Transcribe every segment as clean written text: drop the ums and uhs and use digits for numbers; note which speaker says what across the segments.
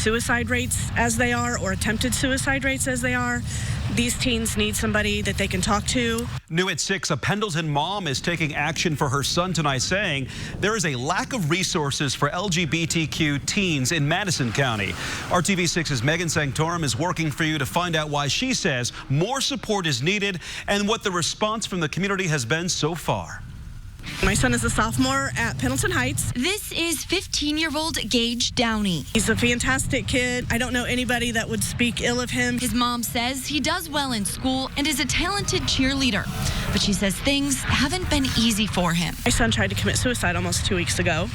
Speaker 1: suicide rates as they are, or attempted suicide rates as they are. These teens need somebody that they can talk to.
Speaker 2: New at 6, a Pendleton mom is taking action for her son tonight, saying there is a lack of resources for LGBTQ teens in Madison County. RTV6's Megan Sanctorum is working for you to find out why she says more support is needed and what the response from the community has been so far.
Speaker 1: My son is a sophomore at Pendleton Heights.
Speaker 3: This is 15-year-old Gage Downey.
Speaker 1: He's a fantastic kid. I don't know anybody that would speak ill of him.
Speaker 3: His mom says he does well in school and is a talented cheerleader, but she says things haven't been easy for him.
Speaker 1: My son tried to commit suicide almost 2 weeks ago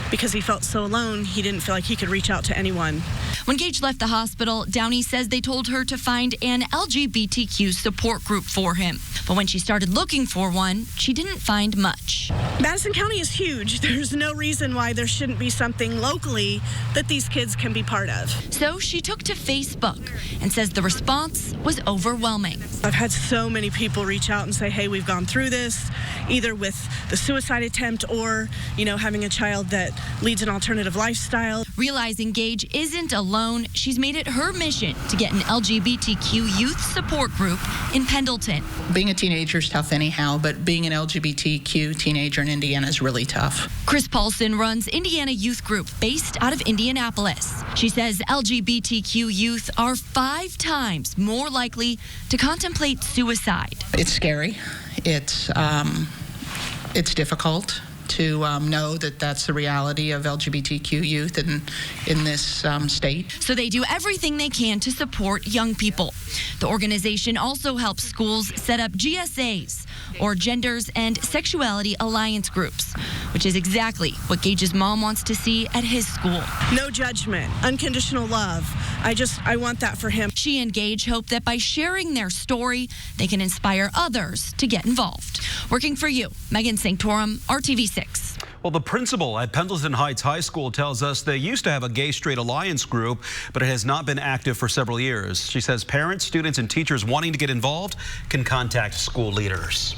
Speaker 1: because he felt so alone. He didn't feel like he could reach out to anyone.
Speaker 3: When Gage left the hospital, Downey says they told her to find an LGBTQ support group for him. But when she started looking for one, she didn't find much.
Speaker 1: Madison County is huge. There's no reason why there shouldn't be something locally that these kids can be part of.
Speaker 3: So she took to Facebook and says the response was overwhelming.
Speaker 1: I've had so many people reach out and say, hey, we've gone through this, either with the suicide attempt or, having a child that leads an alternative lifestyle.
Speaker 3: Realizing Gage isn't alone, she's made it her mission to get an LGBTQ youth support group in Pendleton.
Speaker 4: Being a teenager is tough anyhow, but being an LGBTQ teenager in Indiana is really tough.
Speaker 3: Chris Paulson runs Indiana Youth Group based out of Indianapolis. She says LGBTQ youth are 5 times more likely to contemplate suicide.
Speaker 4: It's scary. It's difficult to know that that's the reality of LGBTQ youth in this state.
Speaker 3: So they do everything they can to support young people. The organization also helps schools set up GSAs, or Genders and Sexuality Alliance Groups, which is exactly what Gage's mom wants to see at his school.
Speaker 1: No judgment, unconditional love. I want that for him.
Speaker 3: She and Gage hope that by sharing their story, they can inspire others to get involved. Working for you, Megan Sanctorum, RTV6.
Speaker 2: Well, the principal at Pendleton Heights High School tells us they used to have a gay-straight alliance group, but it has not been active for several years. She says parents, students, and teachers wanting to get involved can contact school leaders.